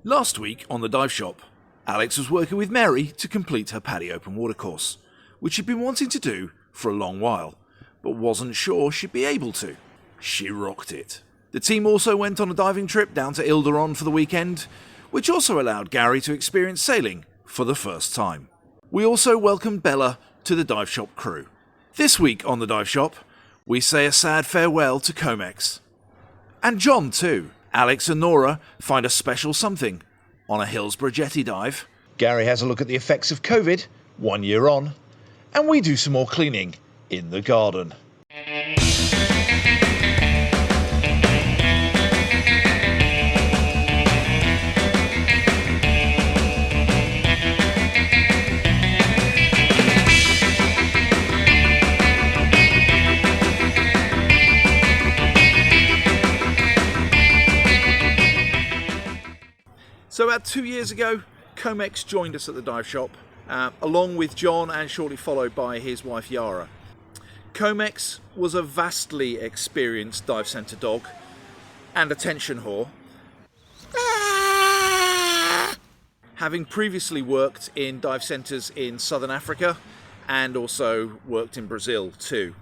Last week on the dive shop, Alex was working with Mary to complete her PADI open water course, which she'd been wanting to do for a long while, but wasn't sure she'd be able to. She rocked it. The team also went on a diving trip down to Hillsborough for the weekend, which also allowed Gary to experience sailing for the first time. We also welcomed Bella to the dive shop crew. This week on the dive shop, we say a sad farewell to Comex. And Jon too. Alex and Nora find a special something on a Hillsborough Jetty dive. Gary has a look at the effects of COVID 1 year on. And we do some more cleaning in the garden. So about 2 years ago, Comex joined us at the dive shop, along with Jon and shortly followed by his wife Yara. Comex was a vastly experienced dive centre dog and attention whore, having previously worked in dive centres in Southern Africa and also worked in Brazil too.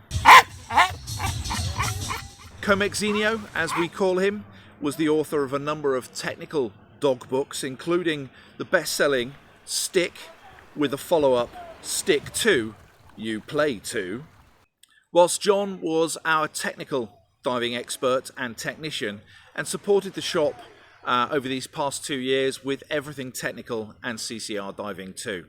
Comexinho, as we call him, was the author of a number of technical dog books, including the best-selling Stick with a follow-up Stick 2, You Play 2, whilst Jon was our technical diving expert and technician and supported the shop over these past 2 years with everything technical and CCR diving too.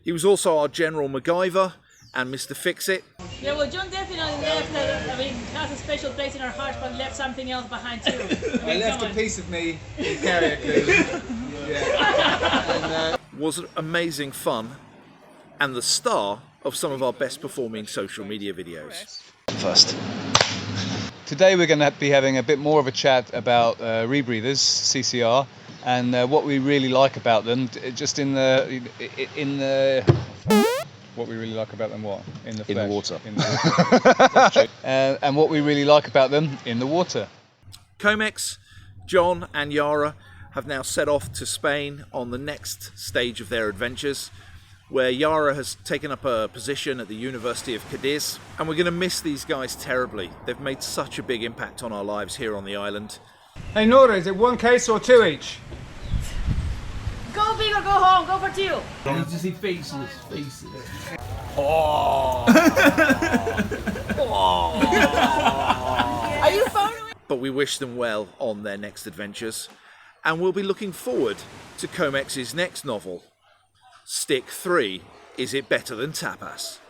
He was also our General MacGyver and Mr. Fix-It. Yeah, well, Jon definitely left, has a special place in our hearts, but left something else behind too. I left a piece of me in Carriacou. Yeah. Was amazing fun and the star of some of our best performing social media videos. First. Today we're going to be having a bit more of a chat about rebreathers, CCR, and what we really like about them. Just in the what we really like about them. What in the flesh? In the water. In the water. And what we really like about them in the water. Comex, Jon and Yara have now set off to Spain on the next stage of their adventures, where Yara has taken up a position at the University of Cadiz, and we're going to miss these guys terribly. They've made such a big impact on our lives here on the island. Hey Nora, is it one case or two each? Go big or go home, go for two. You need to see faceless. Are you photoing? But we wish them well on their next adventures, and we'll be looking forward to Comex's next novel, Stick 3, Is It Better Than Tapas?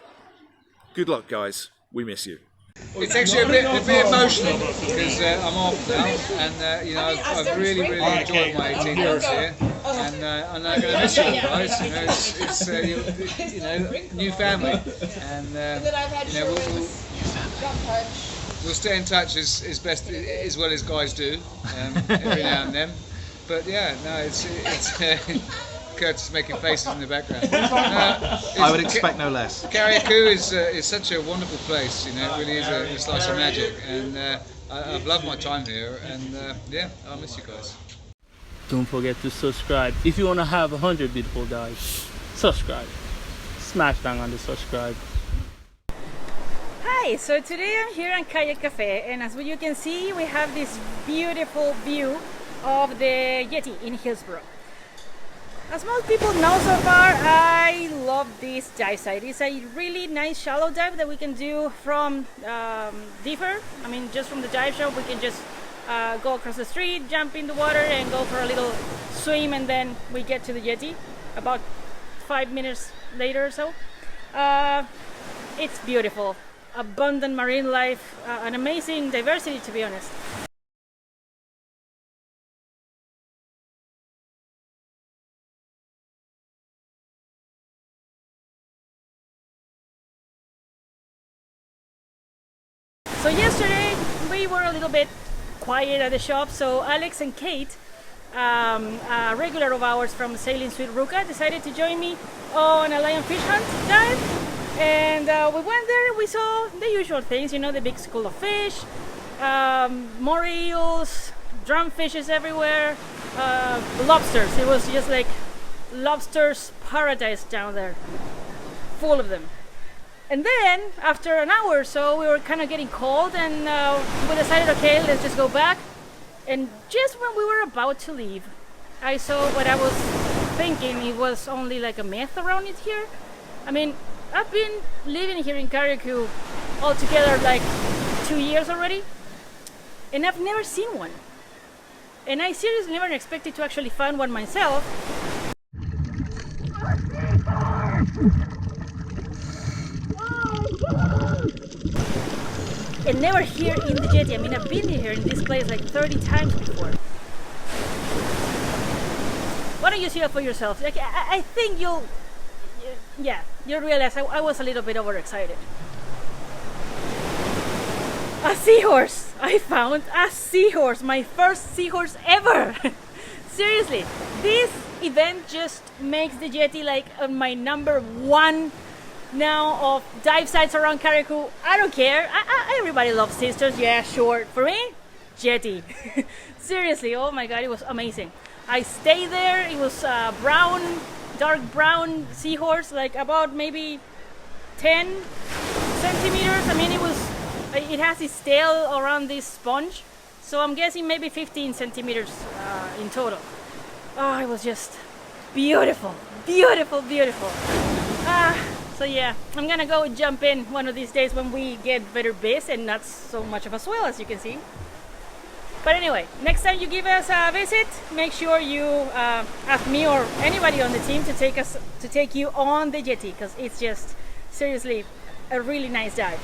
Good luck guys, we miss you. It's actually a bit emotional because I'm off now, and I've really enjoyed my 18 months here, and I'm going to miss you guys. It's new family, and we'll stay in touch as best as well as guys do every now and then. But yeah, no, it's Kurt's making faces in the background. I would expect no less. Carriacou is such a wonderful place, it really is a slice of magic, and I've loved my time here, and I'll miss you guys. Don't forget to subscribe. If you want to have 100 beautiful dives, subscribe. Smash bang on the subscribe. Hi, so today I'm here in Kayak Cafe, and as you can see, we have this beautiful view of the Jetty in Hillsborough. As most people know so far, I love this dive site. It's a really nice shallow dive that we can do from Deefer. Just from the dive shop, we can just go across the street, jump in the water and go for a little swim, and then we get to the jetty about 5 minutes later or so. It's beautiful, abundant marine life, an amazing diversity, to be honest. So yesterday we were a little bit quiet at the shop, so Alex and Kate a regular of ours from Sailing Sweet Ruka, decided to join me on a lionfish hunt dive. And we went there and we saw the usual things, you know, the big school of fish, more eels, drumfishes everywhere, lobsters. It was just like lobsters paradise down there, full of them. And then after an hour or so we were kind of getting cold, and we decided, okay, let's just go back. And just when we were about to leave, I saw what I was thinking it was only like a myth around it here. I mean, I've been living here in Carriacou altogether like 2 years already, and I've never seen one. And I seriously never expected to actually find one myself. And never here in the jetty. I mean, I've been here in this place like 30 times before. Why don't you see it for yourself? Like, I think you'll realize I was a little bit overexcited. A seahorse! I found a seahorse! My first seahorse ever! Seriously, this event just makes the jetty like my number one now of dive sites around Carriacou. I don't care. Everybody loves sisters. Yeah, sure. For me, jetty. Seriously, oh my god, it was amazing. I stayed there. It was brown, dark brown seahorse, like about maybe 10 centimeters. I mean, it has its tail around this sponge, so I'm guessing maybe 15 centimeters in total. Oh, it was just beautiful, beautiful, beautiful. So yeah, I'm gonna go jump in one of these days when we get better bass and not so much of a swell, as you can see. But anyway, next time you give us a visit, make sure you ask me or anybody on the team to take you on the jetty, because it's just seriously a really nice dive.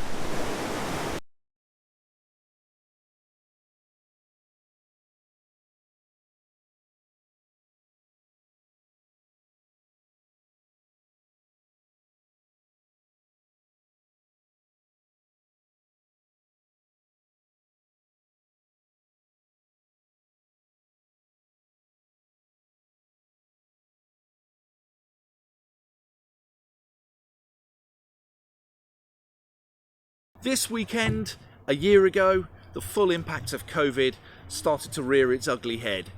This weekend, a year ago, the full impact of COVID started to rear its ugly head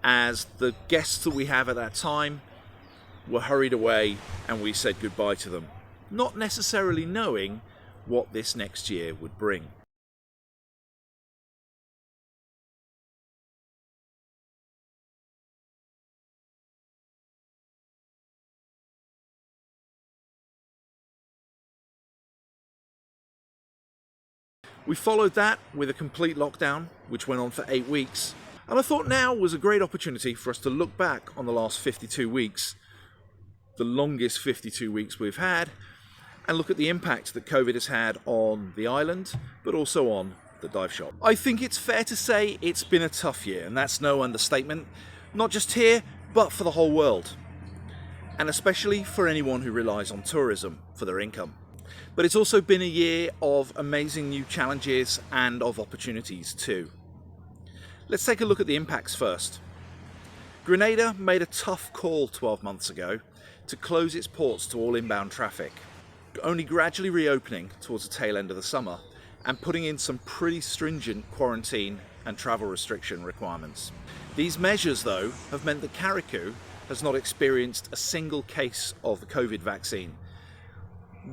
as the guests that we have at that time were hurried away and we said goodbye to them, not necessarily knowing what this next year would bring. We followed that with a complete lockdown, which went on for 8 weeks. And I thought now was a great opportunity for us to look back on the last 52 weeks, the longest 52 weeks we've had, and look at the impact that COVID has had on the island, but also on the dive shop. I think it's fair to say it's been a tough year, and that's no understatement, not just here, but for the whole world. And especially for anyone who relies on tourism for their income. But it's also been a year of amazing new challenges and of opportunities too. Let's take a look at the impacts first. Grenada made a tough call 12 months ago to close its ports to all inbound traffic, only gradually reopening towards the tail end of the summer and putting in some pretty stringent quarantine and travel restriction requirements. These measures, though, have meant that Carriacou has not experienced a single case of the COVID vaccine,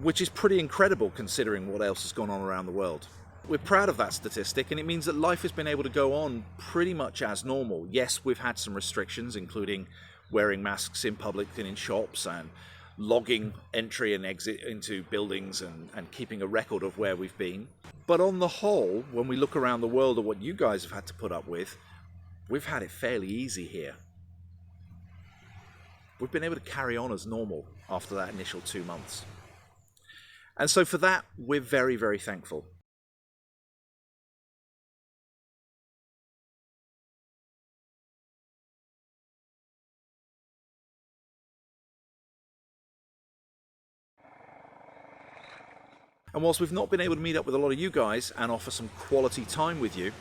which is pretty incredible considering what else has gone on around the world. We're proud of that statistic, and it means that life has been able to go on pretty much as normal. Yes, we've had some restrictions, including wearing masks in public and in shops, and logging entry and exit into buildings, and keeping a record of where we've been. But on the whole, when we look around the world at what you guys have had to put up with, we've had it fairly easy here. We've been able to carry on as normal after that initial 2 months. And so for that, we're very, very thankful. And whilst we've not been able to meet up with a lot of you guys and offer some quality time with you,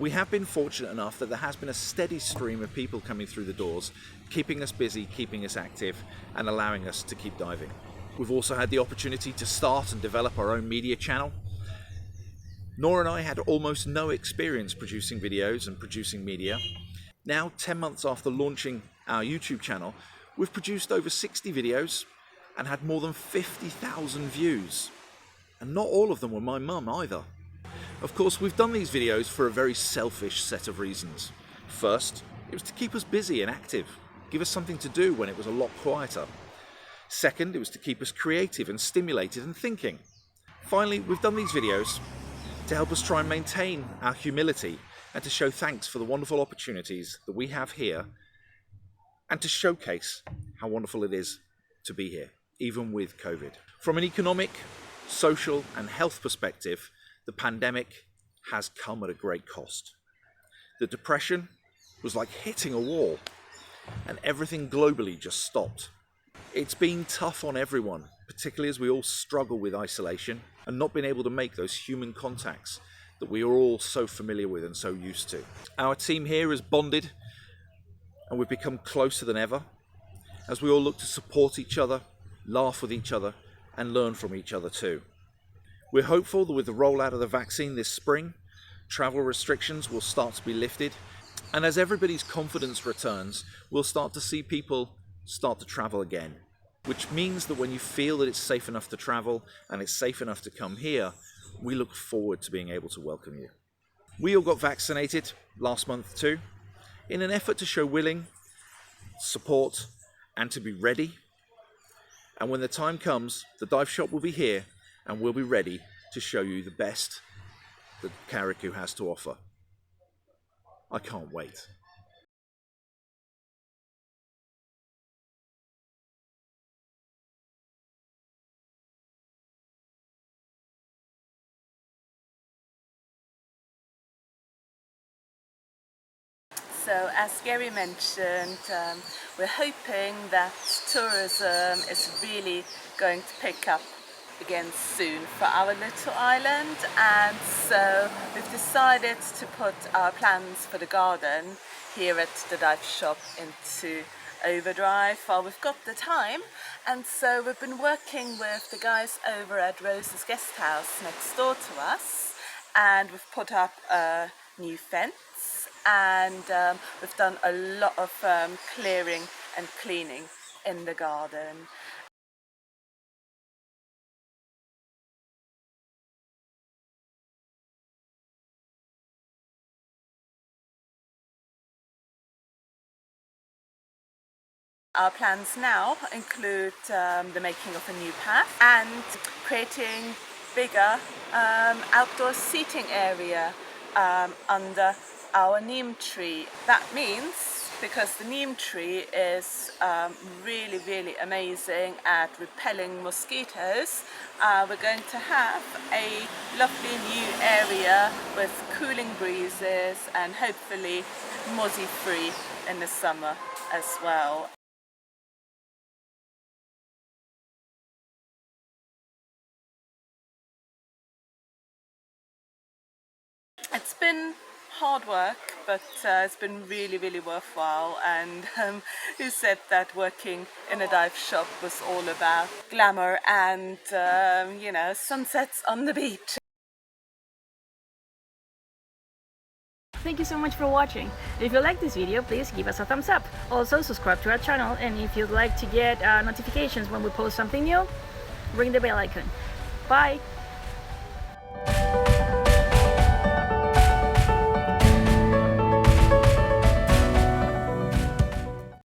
We have been fortunate enough that there has been a steady stream of people coming through the doors, keeping us busy, keeping us active, and allowing us to keep diving. We've also had the opportunity to start and develop our own media channel. Nora and I had almost no experience producing videos and producing media. Now, 10 months after launching our YouTube channel, we've produced over 60 videos and had more than 50,000 views. And not all of them were my mum either. Of course, we've done these videos for a very selfish set of reasons. First, it was to keep us busy and active, give us something to do when it was a lot quieter. Second, it was to keep us creative and stimulated and thinking. Finally, we've done these videos to help us try and maintain our humility and to show thanks for the wonderful opportunities that we have here and to showcase how wonderful it is to be here, even with COVID. From an economic, social and health perspective, the pandemic has come at a great cost. The depression was like hitting a wall and everything globally just stopped. It's been tough on everyone, particularly as we all struggle with isolation and not being able to make those human contacts that we are all so familiar with and so used to. Our team here is bonded and we've become closer than ever as we all look to support each other, laugh with each other and learn from each other too. We're hopeful that with the rollout of the vaccine this spring, travel restrictions will start to be lifted, and as everybody's confidence returns, we'll start to see people start to travel again, which means that when you feel that it's safe enough to travel and it's safe enough to come here, we look forward to being able to welcome you. We all got vaccinated last month too, in an effort to show willing support and to be ready. And when the time comes, the dive shop will be here and we'll be ready to show you the best that Carriacou has to offer. I can't wait. So as Gary mentioned, we're hoping that tourism is really going to pick up again soon for our little island, and so we've decided to put our plans for the garden here at the dive shop into overdrive while we've got the time. And so we've been working with the guys over at Rose's guest house next door to us, and we've put up a new fence, and we've done a lot of clearing and cleaning in the garden. Our plans now include the making of a new path and creating bigger outdoor seating area under our neem tree. That means, because the neem tree is really amazing at repelling mosquitoes, we're going to have a lovely new area with cooling breezes and hopefully mozzie free in the summer as well. It's been hard work, but it's been really worthwhile, and who said that working in a dive shop was all about glamour and you know, sunsets on the beach. Thank you so much for watching. If you like this video, please give us a thumbs up. Also subscribe to our channel, and if you'd like to get notifications when we post something new, ring the bell icon. Bye!